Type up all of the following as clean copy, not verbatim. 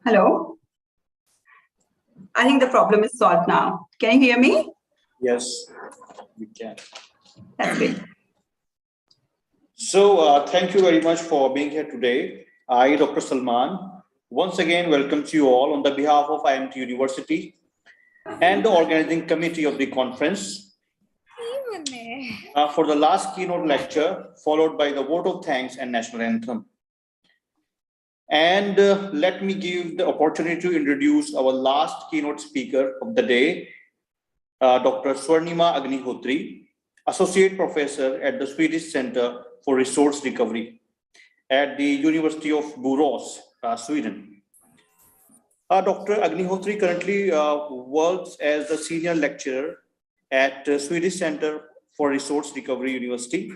Hello. I think the problem is solved now. Can you hear me? Yes, we can. That's great. So thank you very much for being here today. I, Dr. Salman, once again welcome you all on the behalf of IIMT University and the organizing committee of the conference for the last keynote lecture, followed by the vote of thanks and national anthem. And let me give the opportunity to introduce our last keynote speaker of the day, Dr. Swarnima Agnihotri, Associate Professor at the Swedish Center for Resource Recovery at the University of Borås, Sweden. Dr. Agnihotri currently works as a senior lecturer at the Swedish Center for Resource Recovery University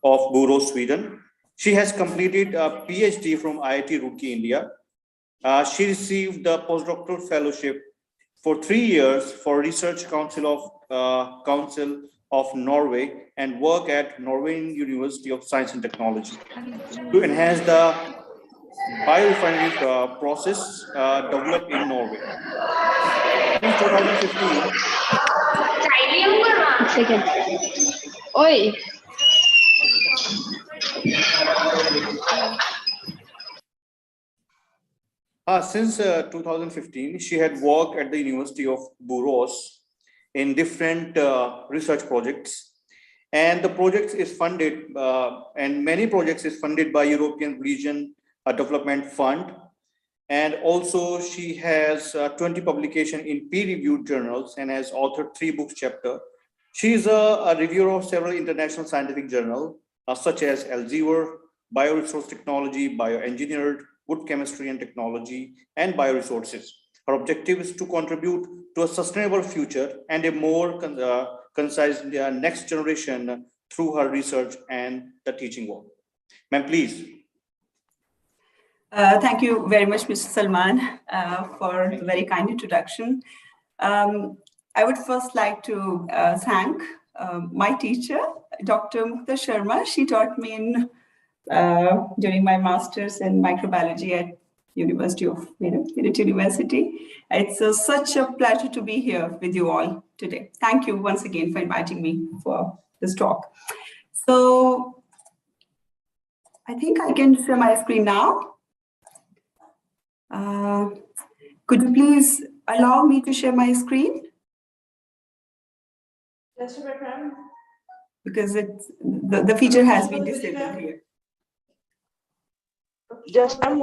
of Borås, Sweden. She has completed a PhD from IIT Roorkee, India. She received the postdoctoral fellowship for 3 years for Research Council of Norway and work at Norwegian University of Science and Technology to enhance the biorefinery process developed in Norway. In 2015, second. Oi. Since 2015, she had worked at the University of Borås in different research projects, and the project is funded, and many projects is funded by European Region Development Fund, and also she has 20 publications in peer-reviewed journals and has authored 3 books chapter. She is a reviewer of several international scientific journals, such as Elsevier, Bioresource Technology, Bioengineered, Wood Chemistry and Technology, and Bioresources. Her objective is to contribute to a sustainable future and a more concise next generation through her research and the teaching work. Ma'am, please. Thank you very much, Mr. Salman, for the very kind introduction. I would first like to thank my teacher, Dr. Mukta Sharma. She taught me during my master's in microbiology at University of Meerut University. It's such a pleasure to be here with you all today. Thank you once again for inviting me for this talk. So I think I can share my screen now. Could you please allow me to share my screen? Yes, ma'am. Because the feature has been disabled here. Just Dr.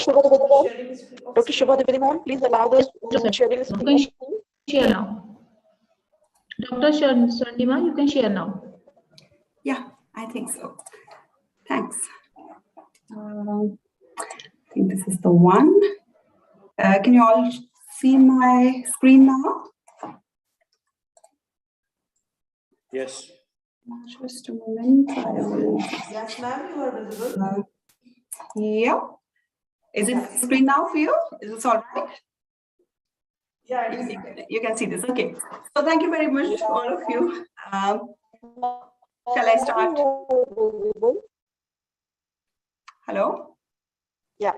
Shubha Devadi ma'am, please allow this sharing screen. Share now. Dr. Swarnima, you can share now. Yeah, I think so. Thanks. I think this is the one. Can you all see my screen now? Yes. Just a moment. I will. Yes, ma'am, you are visible. Yeah. Is it screen now for you? Is this all right? Yeah, you can see this. Okay. So thank you very much, all of you. Shall I start? Hello? Yeah.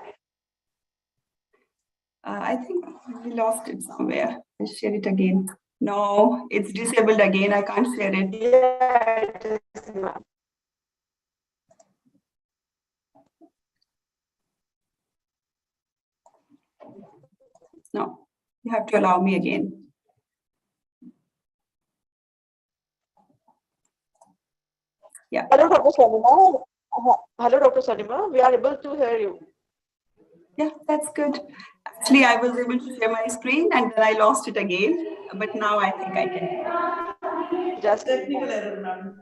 I think we lost it somewhere. Let's share it again. No, it's disabled again. I can't share it. Yes, ma'am. No, you have to allow me again. Yeah. Hello, Dr. Swarnima. Hello, Dr. Swarnima. We are able to hear you. Yeah, that's good. Actually, I was able to share my screen and then I lost it again. But now I think I can. Just technical error, ma'am.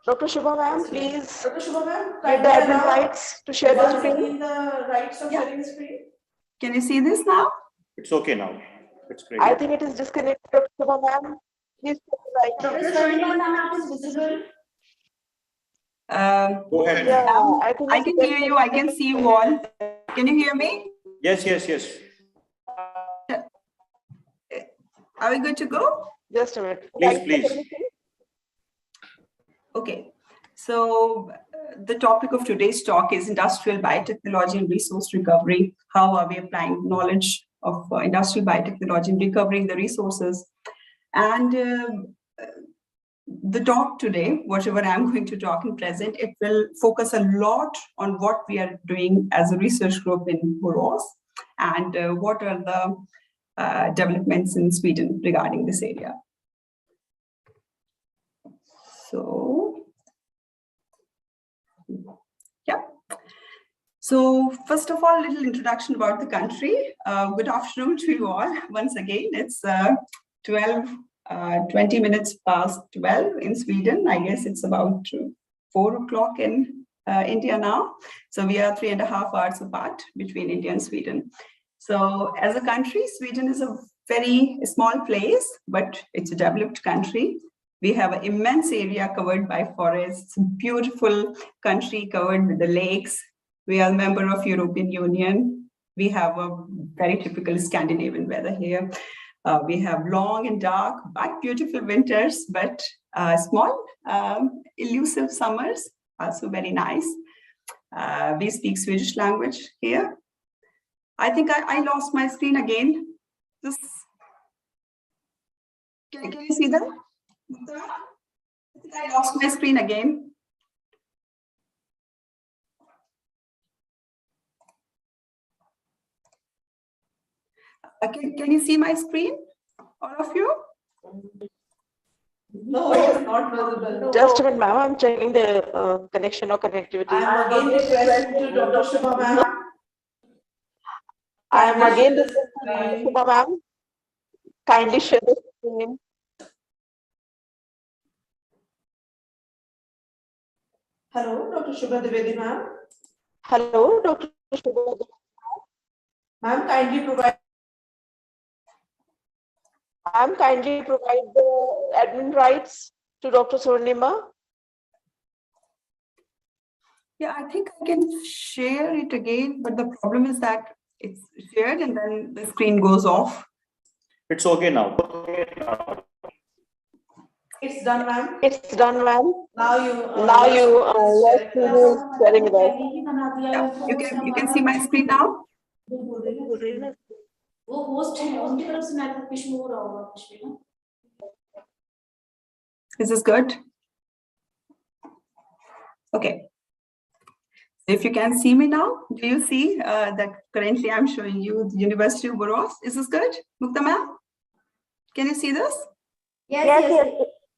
Dr. Shubha ma'am, please Dr. Shubha ma'am, give the admin rights to share the screen. The rights of sharing the screen. Can you see this now? It's okay now. It's great. I think it is disconnected, Dr. Shubha ma'am. Please Dr. Swarnima ma'am is visible. Go ahead. Yeah, I think I can hear you. I can see you all. Can you hear me? Yes, yes, yes. Are we good to go? just a minute. Please, please. Okay. So the topic of today's talk is industrial biotechnology and resource recovery. How are we applying knowledge of industrial biotechnology and recovering the resources? And the talk today, whatever I'm going to talk and present, it will focus a lot on what we are doing as a research group in Borås and what are the developments in Sweden regarding this area. So, yeah. So first of all, a little introduction about the country. Good afternoon to you all. Once again, it's 20 minutes past 12 in Sweden. I guess it's about 4 o'clock in India now. So we are 3.5 hours apart between India and Sweden. So as a country, Sweden is a very small place, but it's a developed country. We have an immense area covered by forests, beautiful country covered with the lakes. We are a member of European Union. We have a very typical Scandinavian weather here. We have long and dark, but beautiful winters, but small, elusive summers, also very nice. We speak Swedish language here. I think I lost my screen again. This, can you see that? I lost my screen again. Can you see my screen, all of you? No, it's not visible. Just a minute, ma'am. I'm checking the connection or connectivity. I am again requesting to Dr. Shubha ma'am. I am again requesting Shubha ma'am. Kindly share the screen. Hello, Dr. Shubha Dwivedi ma'am. Hello, Dr. Shubha. Ma'am, kindly provide. Ma'am, kindly provide the admin rights to Dr. Swarnima. Yeah, I think I can share it again, but the problem is that it's shared and then the screen goes off. It's okay now. It's done, ma'am. It's done, ma'am. Now you. Yes, sharing it out. Yeah, you can see my screen now. वो host है उनकी तरफ से network issue हो रहा होगा कुछ भी ना. Is this good? Okay. If you can see me now, do you see that currently I'm showing you the University of Borås? Is this good, Mukta ma'am? Can you see this? Yes.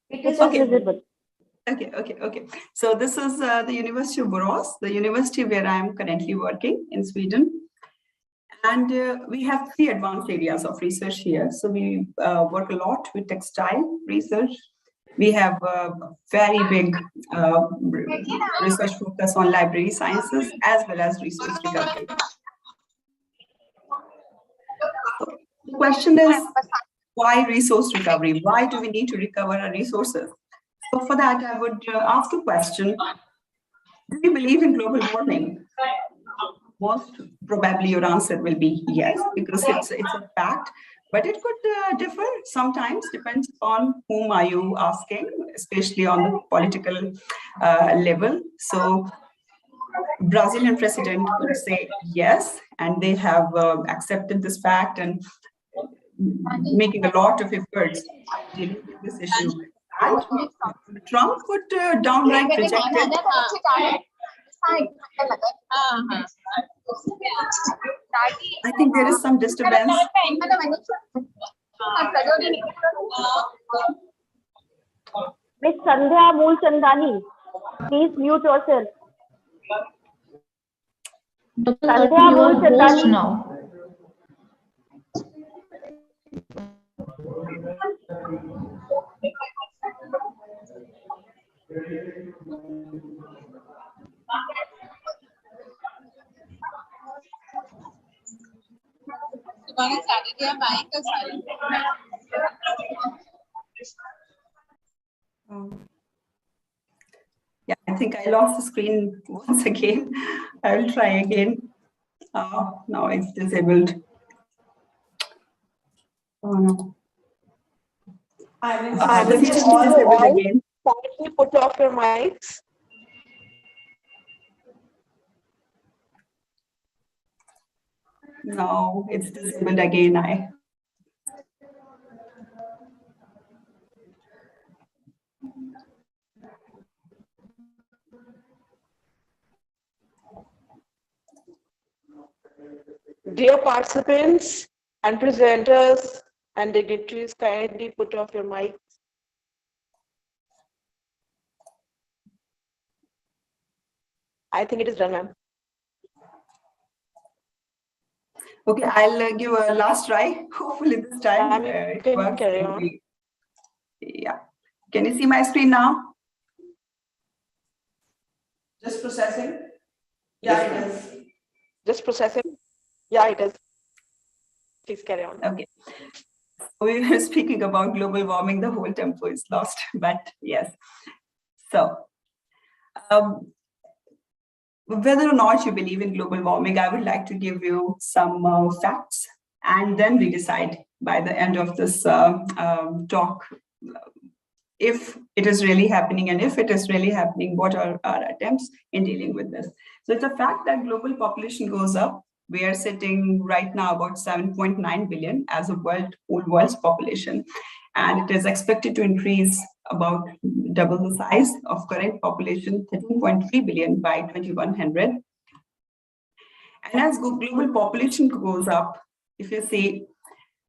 It is visible. Okay. So this is the University of Borås, the university where I am currently working in Sweden. And we have 3 advanced areas of research here. So we work a lot with textile research. We have a very big research focus on library sciences as well as resource recovery. So the question is, why resource recovery? Why do we need to recover our resources? So for that, I would ask a question. Do you believe in global warming? Most probably your answer will be yes, because it's a fact, but it could differ sometimes, depends on whom are you asking, especially on the political level. So Brazilian president would say yes, and they have accepted this fact and making a lot of efforts dealing with this issue. And Trump would downright reject it. I think there is some disturbance. Miss Sandhya Moolchandani, please mute yourself. Sandhya Moolchandani now. Yeah, I think I lost the screen once again. I will try again. Now it's disabled. Oh no. Kindly put off your mics. No, it's disabled again. Dear participants and presenters and dignitaries, kindly put off your mics. I think it is done, ma'am. Okay, I'll give a last try. Hopefully this time Ma'am, you it can works. carry on. Yeah. Can you see my screen now? Just processing. Yeah, it is. Just processing. Yeah, it is. Please carry on. Okay. We were speaking about global warming, the whole tempo is lost, but yes. So, whether or not you believe in global warming, I would like to give you some facts, and then we decide by the end of this talk if it is really happening, and if it is really happening, what are our attempts in dealing with this. So it's a fact that global population goes up. We are sitting right now about 7.9 billion as a whole world's population, and it is expected to increase about double the size of current population, 13.3 billion by 2100. And as global population goes up, if you see,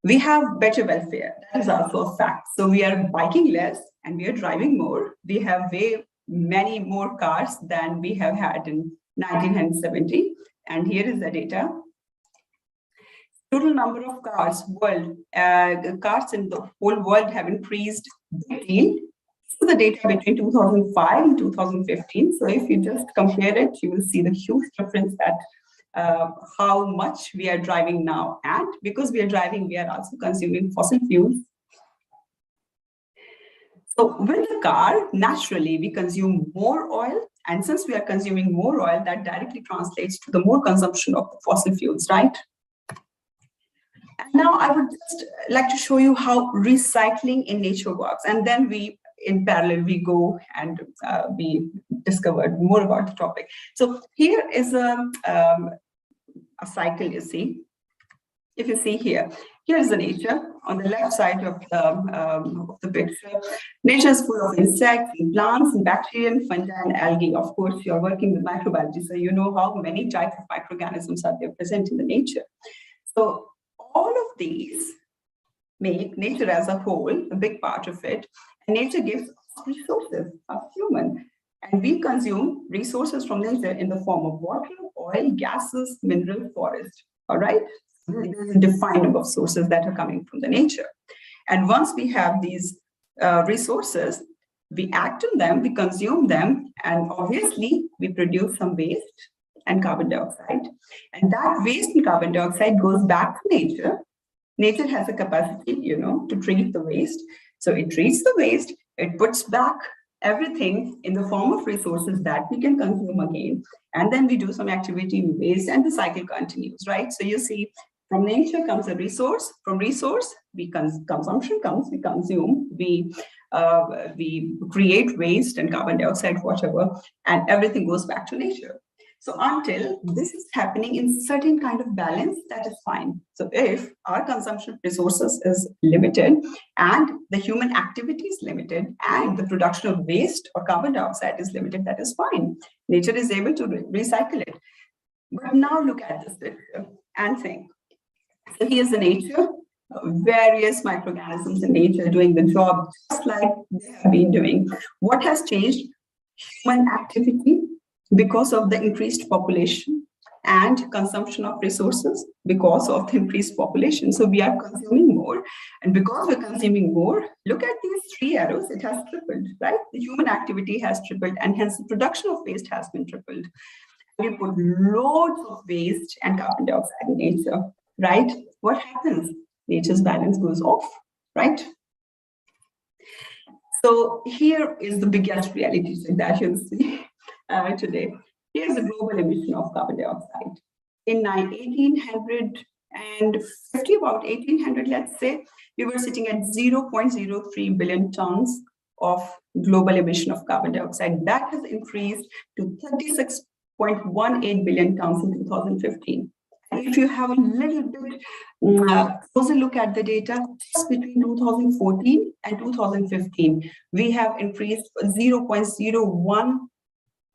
we have better welfare. That is also a fact. So we are biking less and we are driving more. We have way many more cars than we have had in 1970. And here is the data. Total number of cars cars in the whole world have increased 15. This is the data between 2005 and 2015. So if you just compare it, you will see the huge difference that how much we are driving now. And because we are driving, we are also consuming fossil fuels. So with the car, naturally, we consume more oil. And since we are consuming more oil, that directly translates to the more consumption of the fossil fuels, right? And now I would just like to show you how recycling in nature works. And then in parallel, we go and we discovered more about the topic. So here is a cycle, you see. If you see here, here is the nature. On the left side of the picture, nature is full of insects, and plants, and bacteria, and fungi, and algae. Of course, you're working with microbiology, so you know how many types of microorganisms are there present in the nature. So all of these make nature as a whole a big part of it, and nature gives us resources, us human, and we consume resources from nature in the form of water, oil, gases, mineral, forest. All right, there's a defined number of sources that are coming from the nature, and once we have these resources, we act on them, we consume them, and obviously we produce some waste and carbon dioxide. And that waste and carbon dioxide goes back to nature. Nature has a capacity, to treat the waste. So it treats the waste, it puts back everything in the form of resources that we can consume again. And then we do some activity in waste and the cycle continues, right? So you see, from nature comes a resource, from resource, consumption comes, we consume, we create waste and carbon dioxide, whatever, and everything goes back to nature. So until this is happening in certain kind of balance, that is fine. So if our consumption of resources is limited and the human activity is limited and the production of waste or carbon dioxide is limited, that is fine. Nature is able to recycle it. But now look at this picture and think. So here's the nature, various microorganisms in nature doing the job just like they have been doing. What has changed? Human activity. Because of the increased population and consumption of resources because of the increased population. So we are consuming more. And because we're consuming more, look at these three arrows, it has tripled, right? The human activity has tripled and hence the production of waste has been tripled. We put loads of waste and carbon dioxide in nature, right? What happens? Nature's balance goes off, right? So here is the biggest reality that you'll see. Today. Here's the global emission of carbon dioxide. In 1850, about 1800, let's say, we were sitting at 0.03 billion tons of global emission of carbon dioxide. That has increased to 36.18 billion tons in 2015. If you have a little bit closer look at the data, just between 2014 and 2015, we have increased 0.01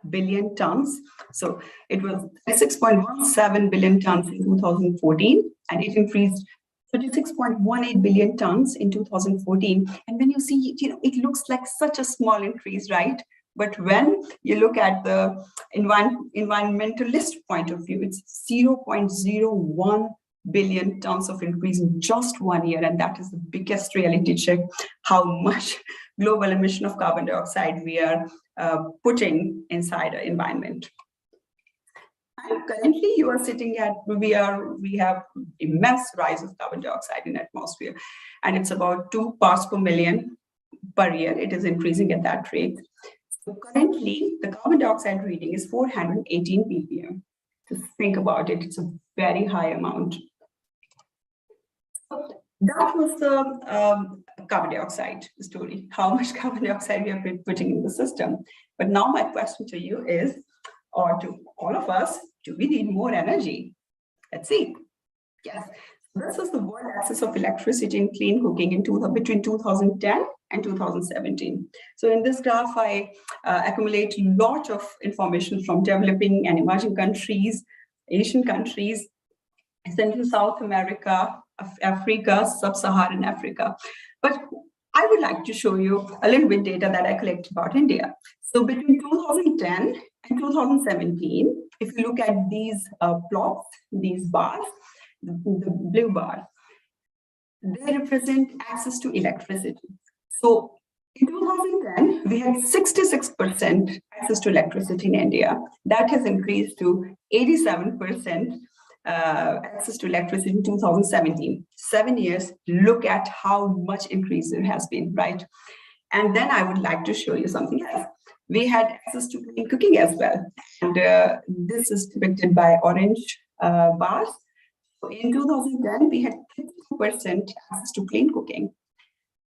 billion tons. So it was 6.17 billion tons in 2014, and it increased 36.18 billion tons in 2014. And when you see, it looks like such a small increase, right? But when you look at the environmentalist point of view, it's 0.01 billion tons of increase in just 1 year. And that is the biggest reality check, how much global emission of carbon dioxide we are putting inside our environment. And currently you are sitting at, we have immense rise of carbon dioxide in atmosphere, and it's about 2 parts per million per year. It is increasing at that rate. So currently the carbon dioxide reading is 418 ppm. Just think about it, it's a very high amount. That was the carbon dioxide story, how much carbon dioxide we have been putting in the system. But now my question to you is, or to all of us, do we need more energy? Let's see. Yes, this is the world access of electricity in clean cooking in between 2010 and 2017. So in this graph, I accumulate a lot of information from developing and emerging countries, Asian countries, Central South America, Africa, Sub-Saharan Africa. But I would like to show you a little bit data that I collected about India. So between 2010 and 2017, if you look at these plots, these bars, the blue bar, they represent access to electricity. So in 2010, we had 66% access to electricity in India. That has increased to 87% access to electricity in 2017. 7 years, look at how much increase there has been, right? And then I would like to show you something else. We had access to clean cooking as well. And this is depicted by orange bars. So in 2010, we had 52% access to clean cooking.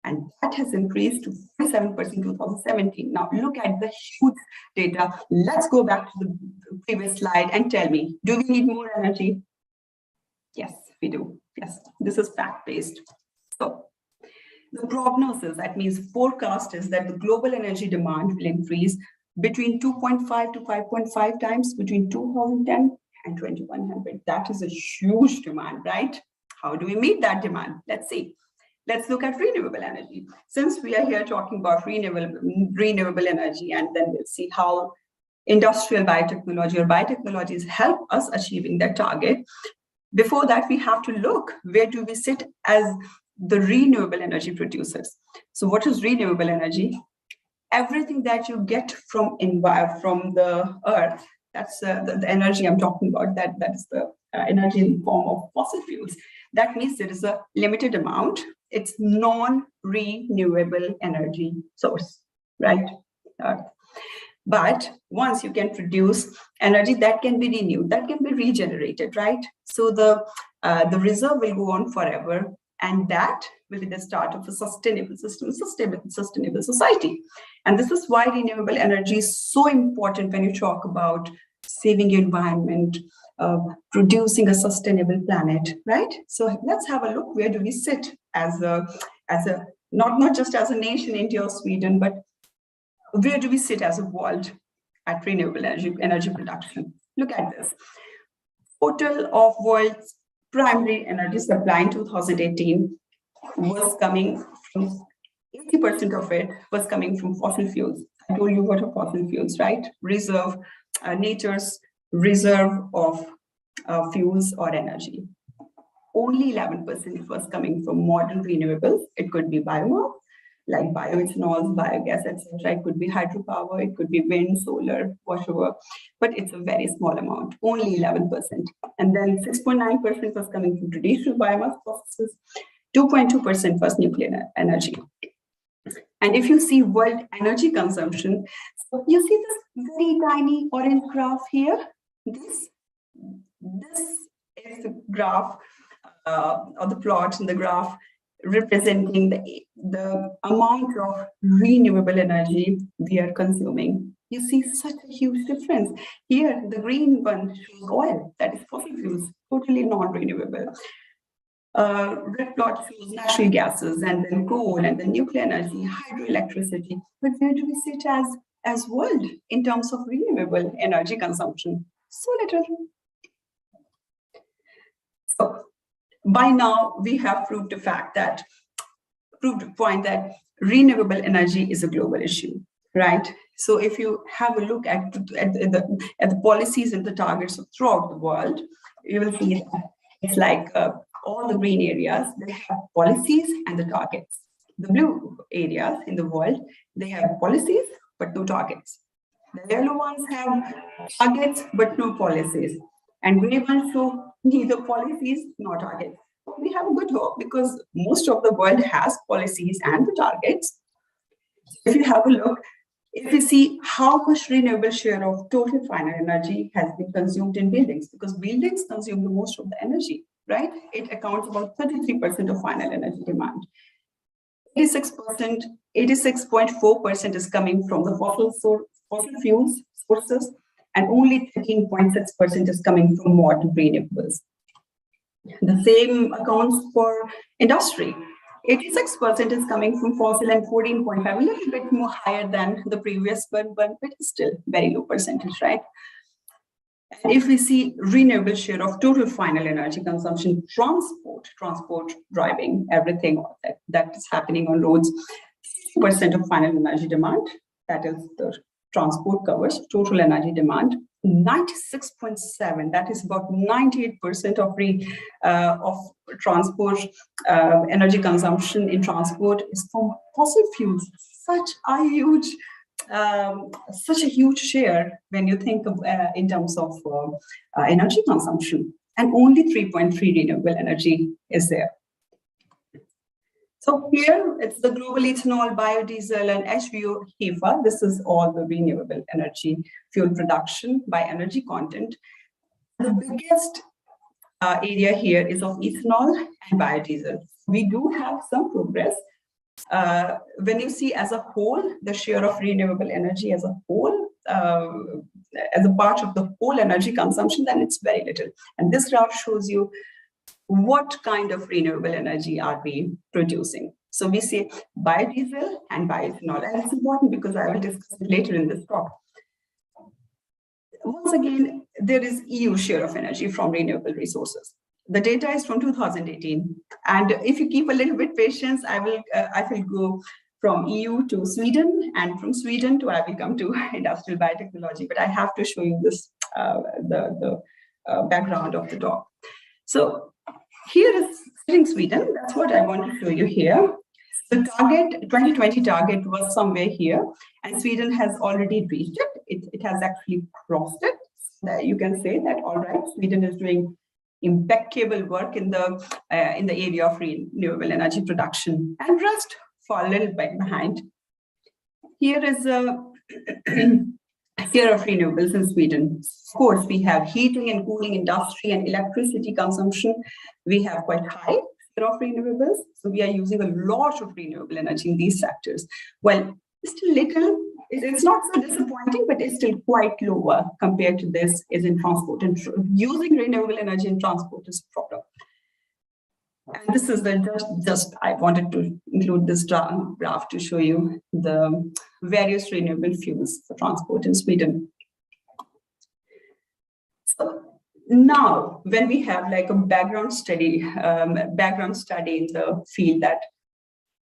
And that has increased to 47% in 2017. Now look at the huge data. Let's go back to the previous slide and tell me, do we need more energy? Yes, we do. Yes, this is fact-based. So the prognosis, that means forecast, is that the global energy demand will increase between 2.5 to 5.5 times between 2010 and 2100. That is a huge demand, right? How do we meet that demand? Let's see. Let's look at renewable energy. Since we are here talking about renewable energy, and then we'll see how industrial biotechnology or biotechnologies help us achieving that target. Before that, we have to look, where do we sit as the renewable energy producers? So what is renewable energy? Everything that you get from the earth, that's the energy I'm talking about, that's the energy in the form of fossil fuels. That means there is a limited amount. It's non-renewable energy source, right? But once you can produce energy that can be renewed, that can be regenerated, right? So the reserve will go on forever, and that will be the start of a sustainable system, sustainable society. And this is why renewable energy is so important when you talk about saving your environment, producing a sustainable planet, right? So let's have a look, where do we sit as a not just as a nation, India or Sweden, but where do we sit as a world at renewable energy production? Look at this. Total of world's primary energy supply in 2018 was coming from 80% of it was coming from fossil fuels. I told you what are fossil fuels, right? Reserve, nature's reserve of fuels or energy. Only 11% was coming from modern renewables. It could be biomass, like bioethanols, biogas, etc. It could be hydropower, it could be wind, solar, whatever, but it's a very small amount, only 11%. And then 6.9% was coming from traditional biomass processes, 2.2% was nuclear energy. And if you see world energy consumption, so you see this very tiny orange graph here. This is the graph or the plot in the graph representing the amount of renewable energy we are consuming You see such a huge difference. Here, the green one shows oil, that is fossil fuels, totally non-renewable. Red plot shows natural gases, and then coal, and then nuclear energy, hydroelectricity. But where do we sit as world in terms of renewable energy consumption? So little. So by now we have proved the point that renewable energy is a global issue, right? So if you have a look at the policies and the targets throughout the world, you will see that it's like all the green areas, they have policies and the targets. The blue areas in the world, they have policies but no targets. The yellow ones have targets but no policies, and gray ones show neither policies nor targets. We have a good hope because most of the world has policies and the targets. If you have a look, if you see how much renewable share of total final energy has been consumed in buildings, because buildings consume the most of the energy, right? It accounts about 33% of final energy demand. 86.4% is coming from the fossil fuels sources, and only 13.6% is coming from modern renewables. The same accounts for industry. 86% is coming from fossil and 14.5%, a little bit more higher than the previous one, but it's still very low percentage, right? And if we see renewable share of total final energy consumption, transport, driving, everything that is happening on roads, 60% of final energy demand, that is the transport covers total energy demand. 96.7%, that is about 98% of transport energy consumption in transport is from fossil fuels. Such a huge share when you think of in terms of energy consumption, and only 3.3% renewable energy is there. So here it's the global ethanol, biodiesel, and HVO HEFA. This is all the renewable energy fuel production by energy content. The biggest area here is of ethanol and biodiesel. We do have some progress. When you see as a whole, the share of renewable energy as a whole, as a part of the whole energy consumption, then it's very little. And this graph shows you what kind of renewable energy are we producing. So we see biodiesel and bioethanol, and it's important because I will discuss it later in this talk. Once again, there is EU share of energy from renewable resources. The data is from 2018, and if you keep a little bit patience, I will go from EU to Sweden, and from Sweden to I will come to industrial biotechnology. But I have to show you this the background of the talk. So here is in Sweden. That's what I want to show you here. The target, 2020 target, was somewhere here, and Sweden has already reached it. It has actually crossed it. You can say that, all right, Sweden is doing impeccable work in the area of renewable energy production, and rest fall a little bit behind. Here is a share of renewables in Sweden. Of course, we have heating and cooling industry and electricity consumption. We have quite high share of renewables, so we are using a lot of renewable energy in these sectors. Well, still little. It's not so disappointing, but it's still quite lower compared to this is in transport. And using renewable energy in transport is a problem. And this is just I wanted to include this graph to show you the various renewable fuels for transport in Sweden. So now, when we have like a background study in the field that,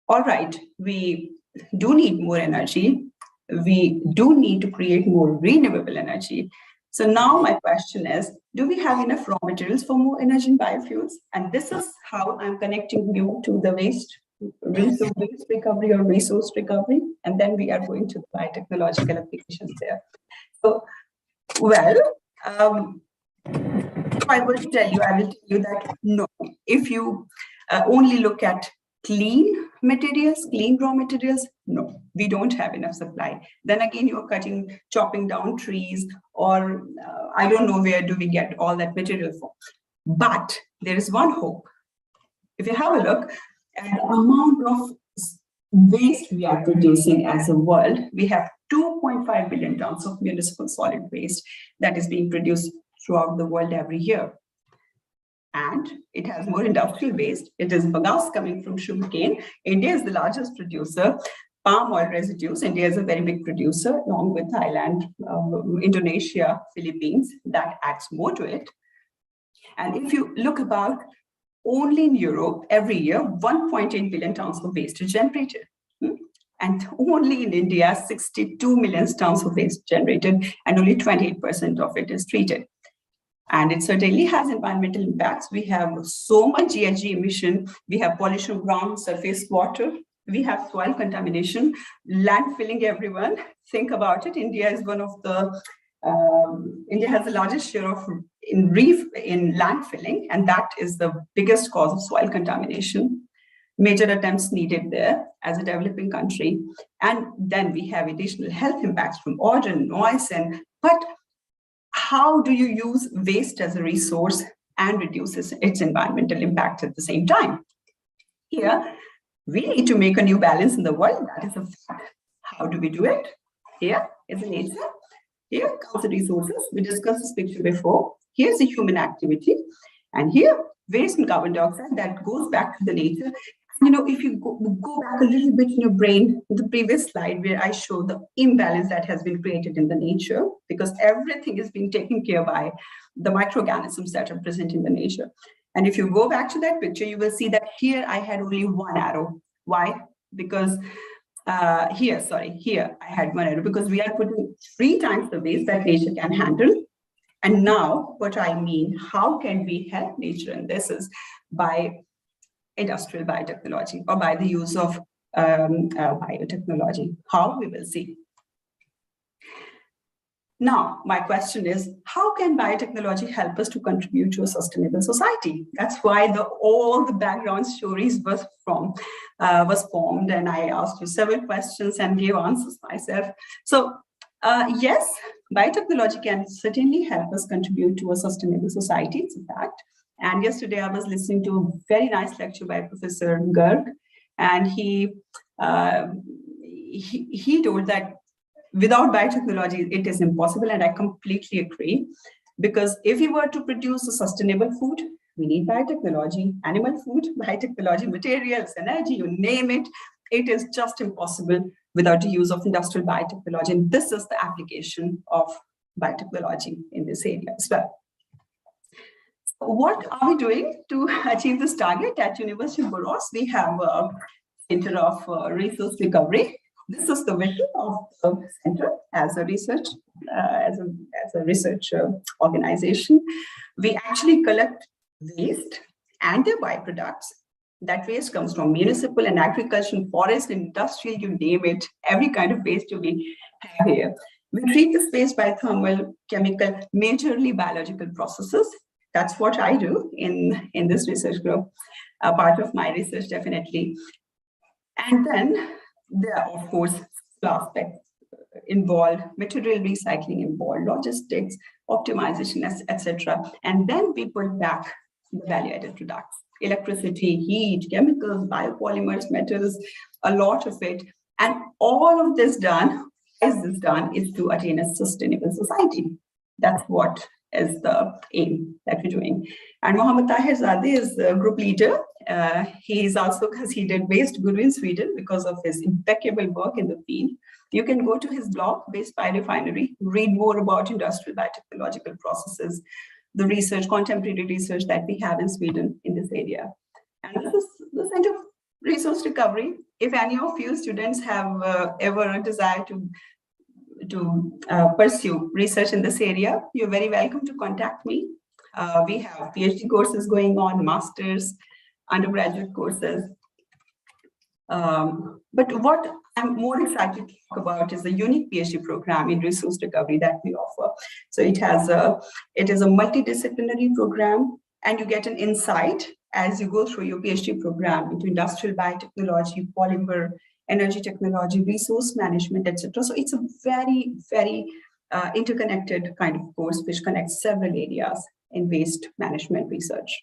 all right, we do need more energy. We do need to create more renewable energy. So now my question is, do we have enough raw materials for more energy in biofuels? And this is how I'm connecting you to the waste recovery or resource recovery. And then we are going to the biotechnological applications there. So, well, I will tell you that no, if you only look at clean materials, clean raw materials, no, we don't have enough supply. Then again, you're chopping down trees, or I don't know where do we get all that material from. But there is one hope. If you have a look at the amount of waste we are producing as a world, we have 2 4.5 billion tons of municipal solid waste that is being produced throughout the world every year. And it has more industrial waste. It is bagasse coming from sugarcane. India is the largest producer. Palm oil residues, India is a very big producer, along with Thailand, Indonesia, Philippines. That adds more to it. And if you look about only in Europe, every year, 1.8 billion tons of waste is generated. And only in India, 62 million tons of waste generated, and only 28% of it is treated. And it certainly has environmental impacts. We have so much GHG emission. We have pollution of ground surface water. We have soil contamination, landfilling everyone. Think about it. India is one of the, India has the largest share of in landfilling, and that is the biggest cause of soil contamination. Major attempts needed there as a developing country. And then we have additional health impacts from odor, noise, but how do you use waste as a resource and reduce its environmental impact at the same time? Here, we need to make a new balance in the world. That is a fact. How do we do it? Here is an answer. Here comes the resources. We discussed this picture before. Here's the human activity. And here, waste and carbon dioxide that goes back to the nature. You know, if you go back a little bit in your brain, the previous slide where I showed the imbalance that has been created in the nature, because everything is being taken care by the microorganisms that are present in the nature. And if you go back to that picture, you will see that here I had only one arrow. Why? Because here I had one arrow, because we are putting 3 times the waste that nature can handle. And now what I mean, how can we help nature? And this is by industrial biotechnology, or by the use of biotechnology. How? We will see. Now, my question is, how can biotechnology help us to contribute to a sustainable society? That's why all the background stories was formed, and I asked you several questions and gave answers myself. So, yes, biotechnology can certainly help us contribute to a sustainable society, it's a fact. And yesterday I was listening to a very nice lecture by Professor Garg, and he told that without biotechnology, it is impossible, and I completely agree. Because if we were to produce a sustainable food, we need biotechnology, animal food, biotechnology, materials, energy, you name it. It is just impossible without the use of industrial biotechnology. And this is the application of biotechnology in this area as well. What are we doing to achieve this target? At University of Borås, we have a Center of Resource Recovery. This is the vision of the center as a research organization. We actually collect waste and their byproducts. That waste comes from municipal and agricultural, forest, industrial, you name it, every kind of waste we have here. We treat this waste by thermal, chemical, majorly biological processes. That's what I do in this research group, part of my research, definitely. And then there are, of course, aspects involved, material recycling involved, logistics, optimization, etc. And then we put back the value-added products, electricity, heat, chemicals, biopolymers, metals, a lot of it. And all of this is to attain a sustainable society. That's what is the aim that we're doing. And Mohammed Tahir Zadeh is the group leader. He is also, because he did Waste Guru in Sweden because of his impeccable work in the field. You can go to his blog, Waste Biorefinery, read more about industrial biotechnological processes, the research, contemporary research that we have in Sweden in this area. And this is the Center of Resource Recovery. If any of you students have ever a desire to pursue research in this area, you're very welcome to contact me. We have PhD courses going on, masters, undergraduate courses. But what I'm more excited to talk about is the unique PhD program in resource recovery that we offer. So it is a multidisciplinary program, and you get an insight as you go through your PhD program into industrial biotechnology, polymer, energy technology, resource management, etc. So it's a very, very interconnected kind of course which connects several areas in waste management research.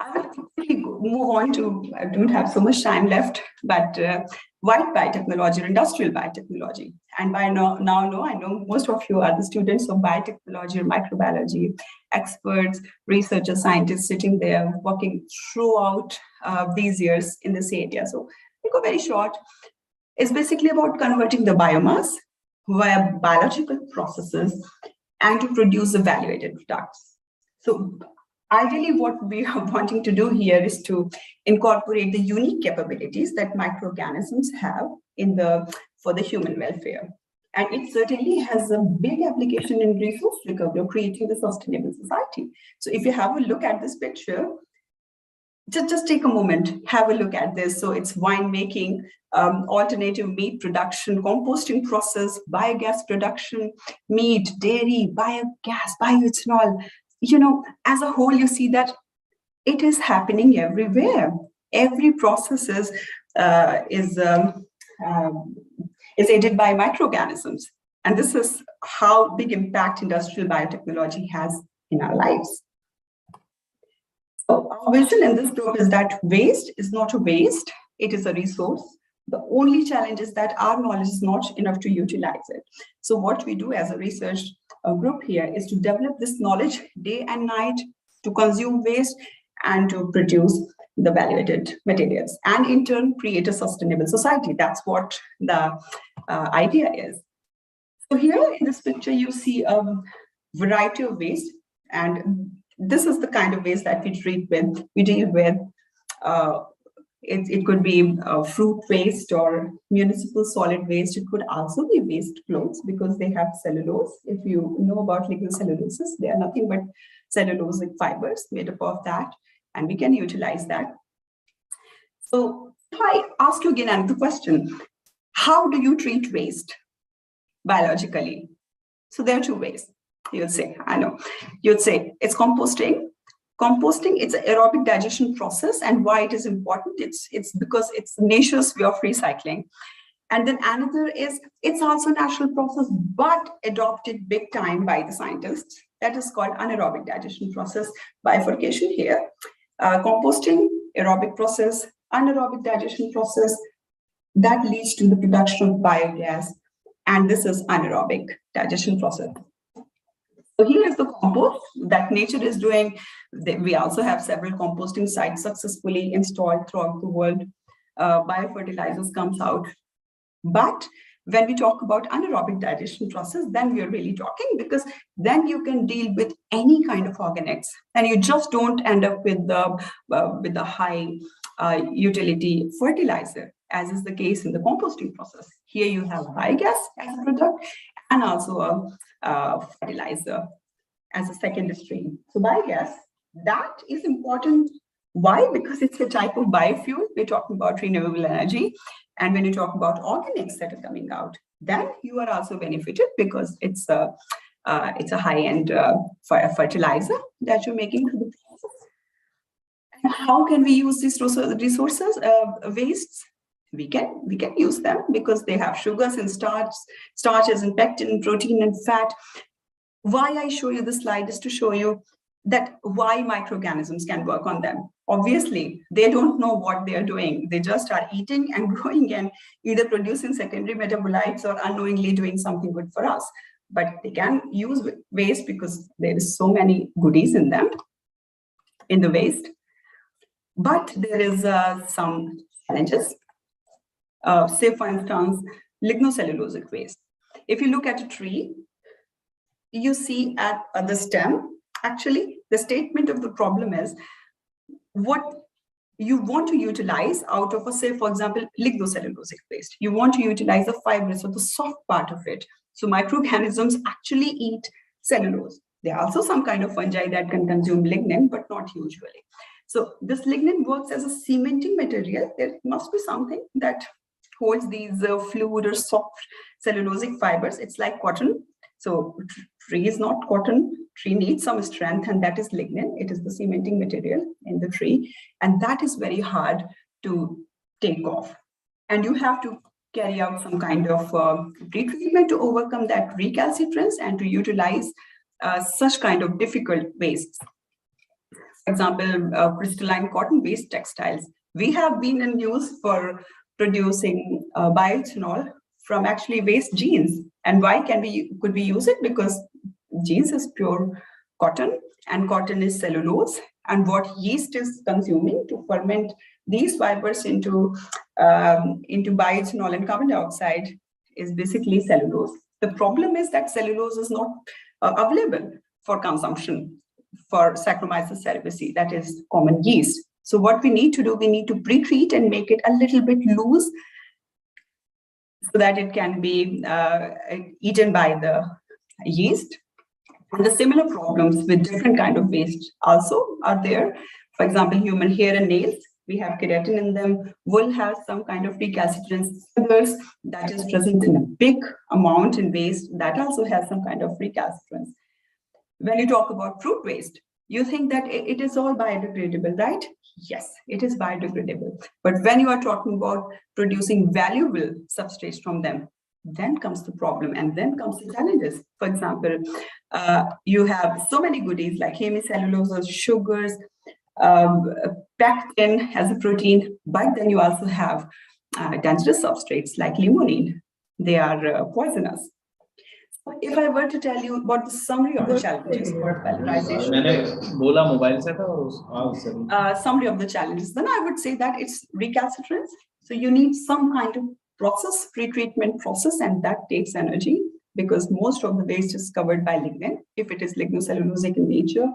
I will quickly move on to, I don't have so much time left, but white biotechnology or industrial biotechnology. And by now I know most of you are the students of biotechnology or microbiology, experts, researchers, scientists sitting there working throughout these years in this area. So we go very short. It's basically about converting the biomass via biological processes and to produce the value-added products. So ideally, what we are wanting to do here is to incorporate the unique capabilities that microorganisms have for the human welfare. And it certainly has a big application in resource recovery, creating the sustainable society. So if you have a look at this picture, just take a moment, have a look at this. So it's winemaking, alternative meat production, composting process, biogas production, meat, dairy, biogas, bioethanol. You know, as a whole, you see that it is happening everywhere. Every process is aided by microorganisms. And this is how big impact industrial biotechnology has in our lives. So our vision in this group is that waste is not a waste, it is a resource. The only challenge is that our knowledge is not enough to utilize it. So what we do as a research group here is to develop this knowledge day and night, to consume waste and to produce the value-added materials, and in turn create a sustainable society. That's what the idea is. So here in this picture, you see a variety of waste, and this is the kind of waste that we deal with. It could be fruit waste or municipal solid waste. It could also be waste clothes because they have cellulose. If you know about lignocelluloses, they are nothing but cellulosic fibers made up of that, and we can utilize that. So if I ask you again another question, how do you treat waste biologically? So there are two ways. You'll say, I know, you'd say it's composting. Composting, it's an aerobic digestion process, and why it is important, it's because it's nature's way of recycling. And then another is, it's also a natural process, but adopted big time by the scientists. That is called anaerobic digestion process. Bifurcation here. Composting, aerobic process, anaerobic digestion process, that leads to the production of biogas. And this is anaerobic digestion process. So here is the compost that nature is doing. We also have several composting sites successfully installed throughout the world. Biofertilizers comes out. But when we talk about anaerobic digestion process, then we are really talking, because then you can deal with any kind of organics, and you just don't end up with the high utility fertilizer, as is the case in the composting process. Here you have biogas as a product, and also a fertilizer as a second stream. So biogas, that is important. Why? Because it's a type of biofuel. We're talking about renewable energy. And when you talk about organics that are coming out, then you are also benefited, because it's a high-end fertilizer that you're making through the process. And how can we use these resources, wastes? We can use them because they have sugars and starches and pectin, protein and fat. Why I show you this slide is to show you that why microorganisms can work on them. Obviously, they don't know what they are doing. They just are eating and growing and either producing secondary metabolites or unknowingly doing something good for us. But they can use waste because there is so many goodies in them, in the waste. But there is some challenges. Say, for instance, lignocellulosic waste. If you look at a tree, you see at the stem, actually, the statement of the problem is what you want to utilize out of a, say, for example, lignocellulosic waste. You want to utilize the fibrous or the soft part of it. So microorganisms actually eat cellulose. There are also some kind of fungi that can consume lignin, but not usually. So this lignin works as a cementing material. There must be something that holds these fluid or soft cellulosic fibers. It's like cotton. So tree is not cotton. Tree needs some strength, and that is lignin. It is the cementing material in the tree, and that is very hard to take off. And you have to carry out some kind of pre-treatment to overcome that recalcitrance and to utilize such kind of difficult wastes. For example, crystalline cotton-based textiles. We have been in use for producing bioethanol from actually waste jeans. And why could we use it? Because jeans is pure cotton, and cotton is cellulose. And what yeast is consuming to ferment these fibers into bioethanol and carbon dioxide is basically cellulose. The problem is that cellulose is not available for consumption for Saccharomyces cerevisiae, that is common yeast. So what we need to do, we need to pre-treat and make it a little bit loose so that it can be eaten by the yeast. And the similar problems with different kind of waste also are there. For example, human hair and nails, we have keratin in them. Wool has some kind of recalcitrance. Sugars, that is present in a big amount in waste, that also has some kind of recalcitrance. When you talk about fruit waste, you think that it is all biodegradable, right? Yes, it is biodegradable. But when you are talking about producing valuable substrates from them, then comes the problem, and then comes the challenges. For example, you have so many goodies like hemicellulose, sugars, pectin as a protein, but then you also have dangerous substrates like limonene. They are poisonous. If I were to tell you about the summary of the challenges for valorization, summary of the challenges, then I would say that it's recalcitrance. So you need some kind of process, pre-treatment process, and that takes energy because most of the waste is covered by lignin, if it is lignocellulosic in nature.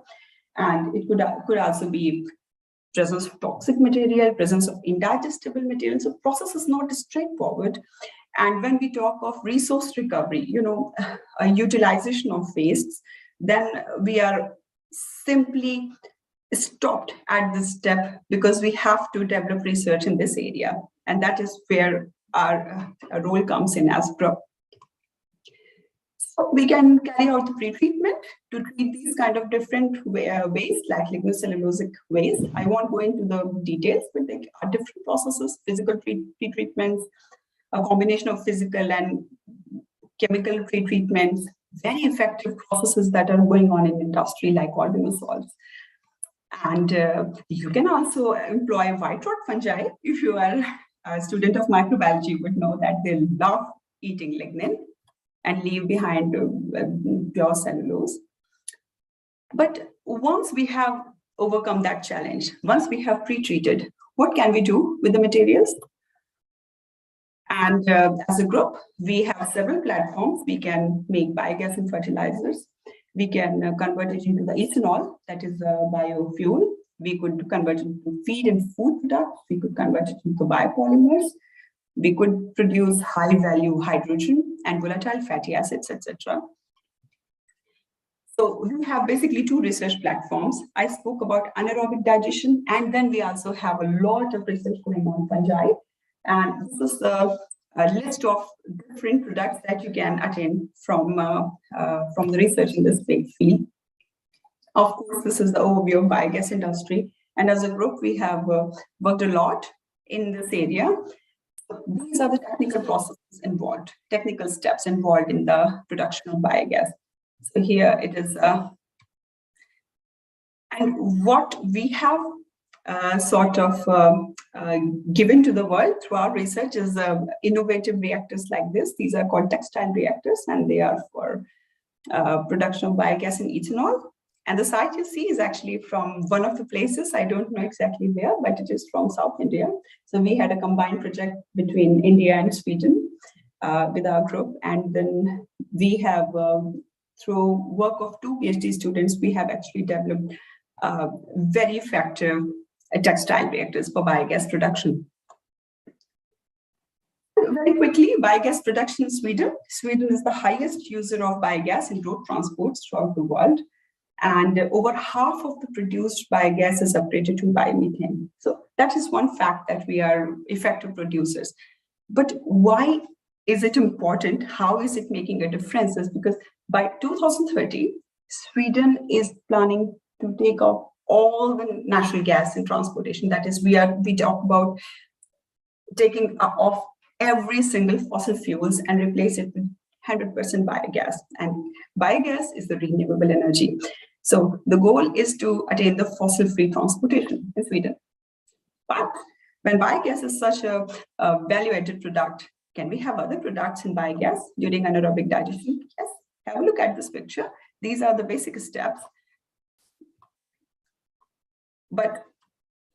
And it could also be presence of toxic material, presence of indigestible material. So process is not straightforward. And when we talk of resource recovery, a utilization of wastes, then we are simply stopped at this step because we have to develop research in this area. And that is where our role comes in as group. So we can carry out the pre-treatment to treat these kind of different ways, like lignocellulosic waste. I won't go into the details, but there are different processes, physical pre-treatments, a combination of physical and chemical pre-treatments, very effective processes that are going on in industry like organosols. And you can also employ white rot fungi. If you are a student of microbiology, you would know that they love eating lignin and leave behind pure cellulose. But once we have overcome that challenge, once we have pre-treated, what can we do with the materials? And as a group, we have several platforms. We can make biogas and fertilizers. We can convert it into the ethanol, that is a biofuel. We could convert it into feed and food products. We could convert it into biopolymers. We could produce high-value hydrogen and volatile fatty acids, etc. So we have basically two research platforms. I spoke about anaerobic digestion, and then we also have a lot of research going on fungi. And this is a list of different products that you can attain from the research in this big field. Of course, this is the overview of biogas industry. And as a group, we have worked a lot in this area. These are the technical processes involved, technical steps involved in the production of biogas. So here it is. And what we have given to the world through our research is innovative reactors like this. These are called textile reactors, and they are for production of biogas and ethanol. And the site you see is actually from one of the places, I don't know exactly where, but it is from South India. So we had a combined project between India and Sweden with our group. And then we have, through work of 2 PhD students, we have actually developed very effective textile reactors for biogas production. Very quickly, biogas production in Sweden. Sweden is the highest user of biogas in road transports throughout the world. And over half of the produced biogas is separated to biomethane. So that is one fact that we are effective producers. But why is it important? How is it making a difference? Is because by 2030, Sweden is planning to take off all the natural gas in transportation. That is, we talk about taking off every single fossil fuels and replace it with 100% biogas. And biogas is the renewable energy. So the goal is to attain the fossil-free transportation in Sweden. But when biogas is such a value-added product, can we have other products in biogas during anaerobic digestion? Yes. Have a look at this picture. These are the basic steps. But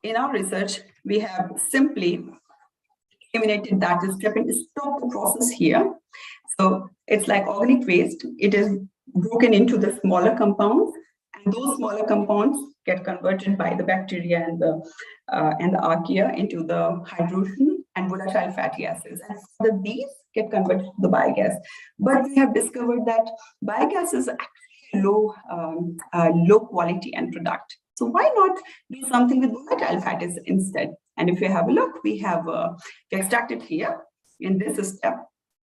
in our research, we have simply eliminated that step and stop the process here. So it's like organic waste. It is broken into the smaller compounds, and those smaller compounds get converted by the bacteria and the archaea into the hydrogen and volatile fatty acids. And these get converted to the biogas. But we have discovered that biogas is actually low quality end product. So why not do something with volatile fat instead? And if you have a look, we have extracted here in this step,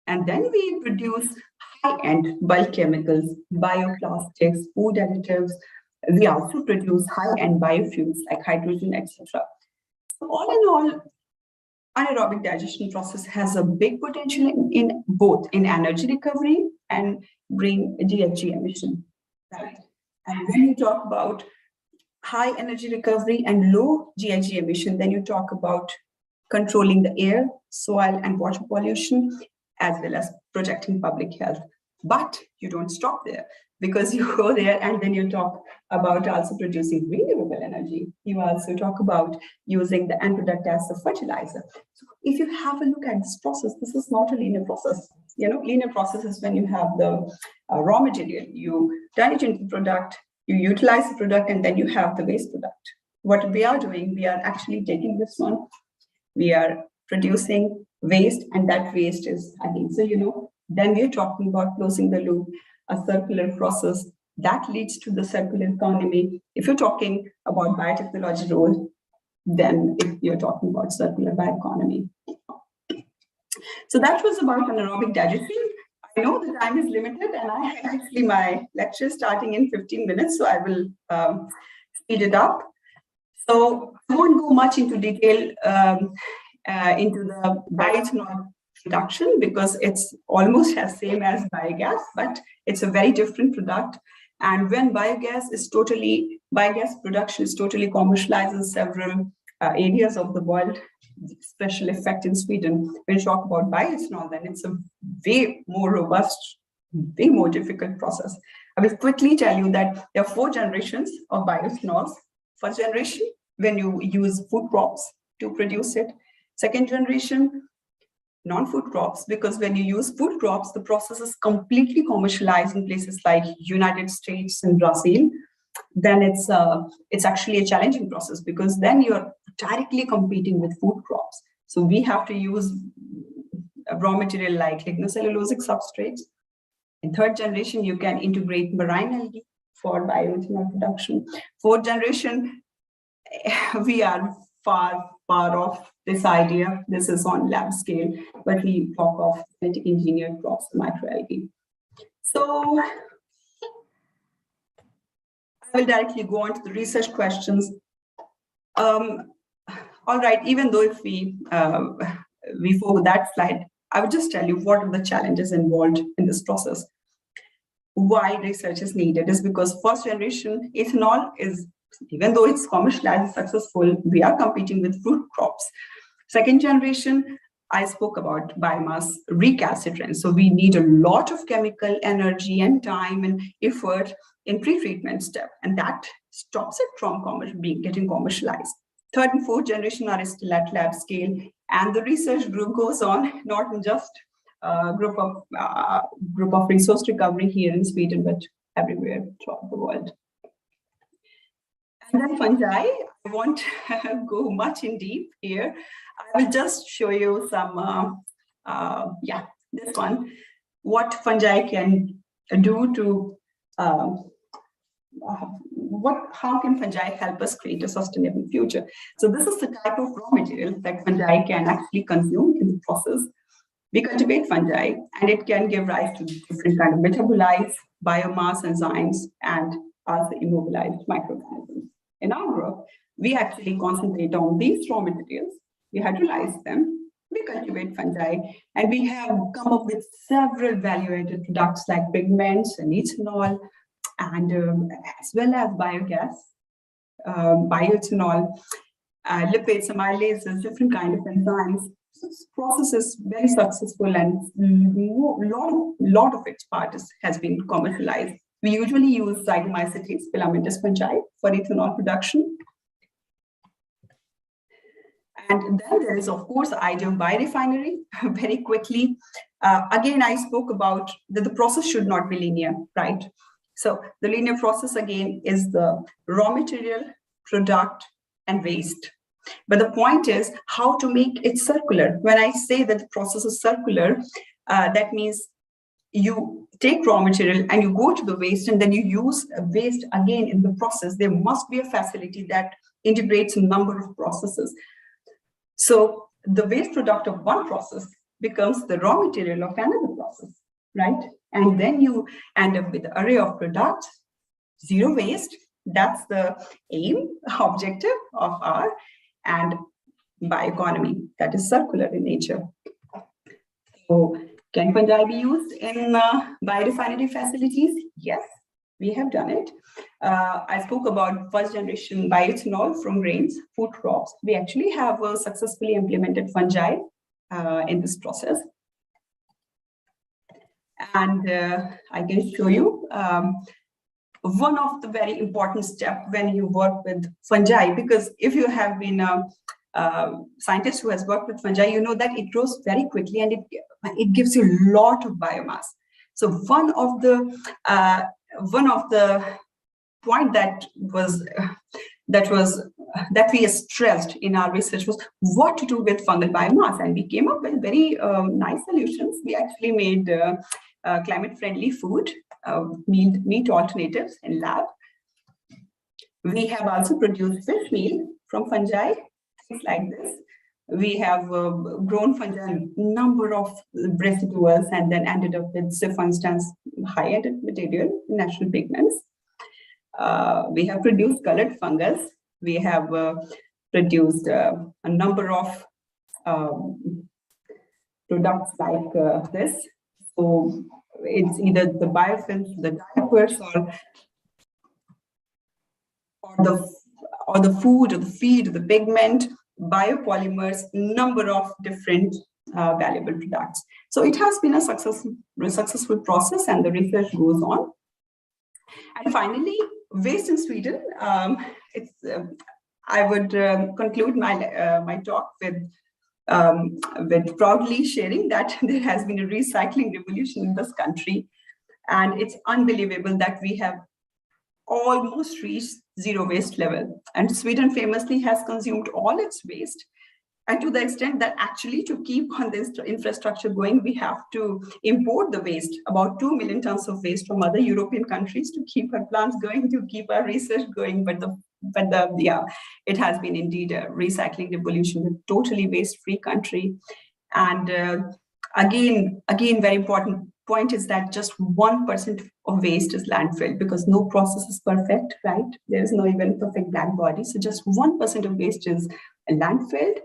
and then we produce high-end bulk chemicals, bioplastics, food additives. We also produce high-end biofuels like hydrogen, etc. So all in all, anaerobic digestion process has a big potential in both in energy recovery and bring GHG emission. Right? And when you talk about high energy recovery and low GHG emission, then you talk about controlling the air, soil, and water pollution, as well as protecting public health. But you don't stop there, because you go there and then you talk about also producing renewable energy. You also talk about using the end product as a fertilizer. So if you have a look at this process, this is not a linear process. You know, linear process is when you have the raw material, you turn it into product, you utilize the product, and then you have the waste product. What we are doing, we are actually taking this one, we are producing waste, and that waste is again, so then we are talking about closing the loop, a circular process that leads to the circular economy. If you're talking about biotechnology role, then if you're talking about circular bioeconomy. So that was about anaerobic digestion. I know the time is limited, and I have actually my lecture starting in 15 minutes, so I will speed it up. So I won't go much into detail into the bioethanol production, because it's almost as same as biogas, but it's a very different product. And when biogas production is totally commercialized in several areas of the world, special effect in Sweden, when you talk about bioethanol, then it's a way more robust, way more difficult process. I will quickly tell you that there are 4 generations of bioethanols. First generation, when you use food crops to produce it. Second generation, non-food crops, because when you use food crops, the process is completely commercialized in places like United States and Brazil. Then it's actually a challenging process, because then you're directly competing with food crops. So we have to use a raw material like lignocellulosic substrates. In third generation, you can integrate marine algae for bioethanol production. Fourth generation, we are far off this idea. This is on lab scale, but we talk of genetic engineered crops, microalgae. So I will directly go on to the research questions. All right, even though if we forward that slide, I would just tell you what are the challenges involved in this process. Why research is needed is because first generation ethanol is, even though it's commercialized and successful, we are competing with fruit crops. Second generation, I spoke about biomass recalcitrance. So we need a lot of chemical energy and time and effort in pre-treatment step, and that stops it from getting commercialized. Third and fourth generation are still at lab scale, and the research group goes on, not just group of resource recovery here in Sweden, but everywhere throughout the world. And then fungi, I won't go much in deep here. I will just show you some, this one, what fungi can do to, how can fungi help us create a sustainable future? So this is the type of raw material that fungi can actually consume in the process. We cultivate fungi, and it can give rise to different kind of metabolites, biomass enzymes, and also immobilized microorganisms. In our group, we actually concentrate on these raw materials, we hydrolyze them, we cultivate fungi, and we have come up with several value-added products like pigments and ethanol, and as well as biogas, bioethanol, lipids, amylases, different kind of enzymes. This process is very successful, and lot of its part has been commercialized. We usually use Zygomycetes filamentous fungi for ethanol production. And then there is, of course, the idea of biorefinery. Very quickly, again, I spoke about that the process should not be linear, right? So the linear process, again, is the raw material, product, and waste. But the point is how to make it circular. When I say that the process is circular, that means you take raw material and you go to the waste, and then you use waste again in the process. There must be a facility that integrates a number of processes. So the waste product of one process becomes the raw material of another process, right? And then you end up with an array of products, zero waste. That's the aim, objective of our and bioeconomy that is circular in nature. So can fungi be used in biorefinery facilities? Yes, we have done it. I spoke about first generation bioethanol from grains, food crops. We actually have successfully implemented fungi in this process. And I can show you one of the very important steps when you work with fungi, because if you have been a scientist who has worked with fungi, you know that it grows very quickly and it gives you a lot of biomass. So one of the point that we stressed in our research was what to do with fungal biomass, and we came up with very nice solutions. We actually made climate-friendly food, meat alternatives in lab. We have also produced fish meal from fungi, things like this. We have grown fungi number of residuals and then ended up with, say, for instance, high-ended material, natural pigments. We have produced colored fungus. We have produced a number of products like this. So it's either the biosynth, the diapers, or the food, or the feed, or the pigment, biopolymers, number of different valuable products. So it has been a successful process, and the research goes on. And finally, waste in Sweden. I would conclude my talk with proudly sharing that there has been a recycling revolution in this country, and it's unbelievable that we have almost reached zero waste level. And Sweden famously has consumed all its waste, and to the extent that actually to keep on this infrastructure going, we have to import the waste, about 2 million tons of waste from other European countries to keep our plants going, to keep our research going. But it has been indeed a recycling revolution, with totally waste-free country. And again, very important point is that just 1% of waste is landfill, because no process is perfect, right? There is no even perfect black body. So just 1% of waste is landfilled.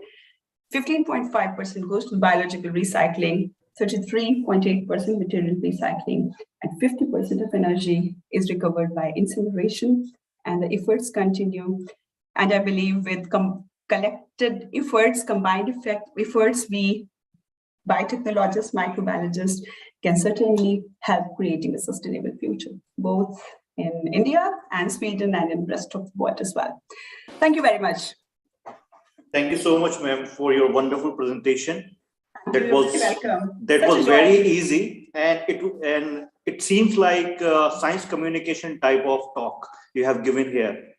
15.5% goes to biological recycling, 33.8% material recycling, and 50% of energy is recovered by incineration, and the efforts continue. And I believe with collected efforts, combined efforts, we biotechnologists, microbiologists can certainly help creating a sustainable future, both in India and Sweden and in the rest of the world as well. Thank you very much. Thank you so much, ma'am, for your wonderful presentation. That Such was very easy, and it seems like science communication type of talk you have given here.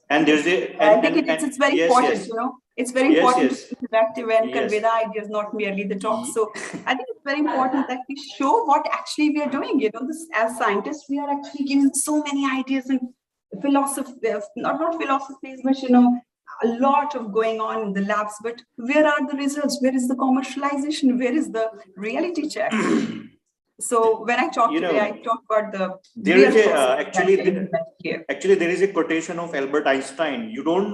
And there's I think it's very important, yes. you know. It's very important to be interactive and Yes. convey the ideas, not merely the talk. So I think it's very important that we show what actually we are doing. You know, this, as scientists, we are actually giving so many ideas and philosophy, not philosophies, but you know, a lot of going on in the labs. But where are the results? Where is the commercialization? Where is the reality check? So when I talk today, I talk about the actually there is a quotation of Albert Einstein. You don't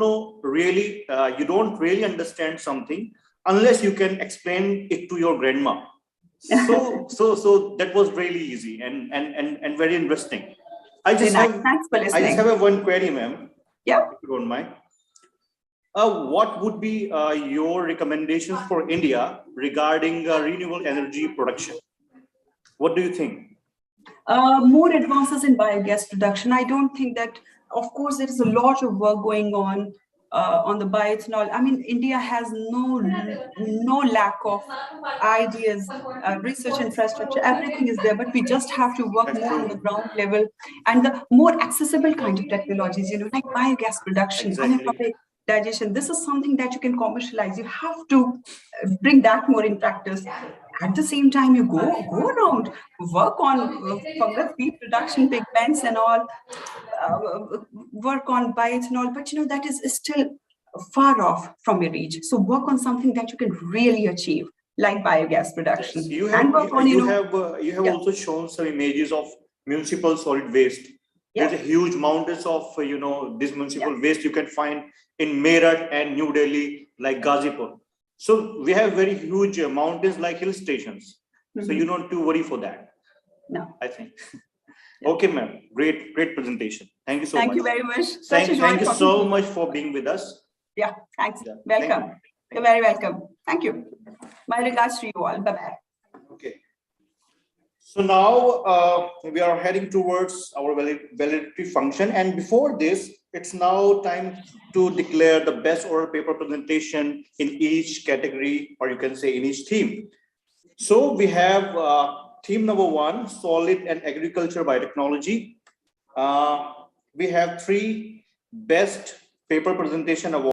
really understand something unless you can explain it to your grandma. So that was really easy and very interesting. I just Very nice. have, Thanks for I just listening. have a one query, ma'am. Yeah. If you don't mind. What would be your recommendations for India regarding renewable energy production? What do you think? More advances in biogas production. I don't think that, of course, there is a lot of work going on the bioethanol. I mean, India has no lack of ideas, research infrastructure, everything is there, but we just have to work more on the ground level and the more accessible kind of technologies, like biogas production, anaerobic digestion. This is something that you can commercialize. You have to bring that more in practice. At the same time, you go around, work on fungal feed production, pigments and all, work on bioethanol, but that is still far off from your reach. So work on something that you can really achieve, like biogas production. Yes, you have also shown some images of municipal solid waste. There's a huge mountains of this municipal waste you can find in Meerut and New Delhi, like Gazipur. So we have very huge mountains like hill stations. So you don't have to worry for that. No, I think. Okay, ma'am. Great presentation. Thank you so much. Thank you very much. Thank you so much for being with us. Yeah, thanks. Yeah, welcome. thank you. You're very welcome. Thank you. My regards to you all. Bye-bye. Okay. So now we are heading towards our valedictory function. And before this, it's now time to declare the best oral paper presentation in each category, or you can say in each theme. So we have theme number 1, solid and agriculture biotechnology. We have 3 best paper presentation awards.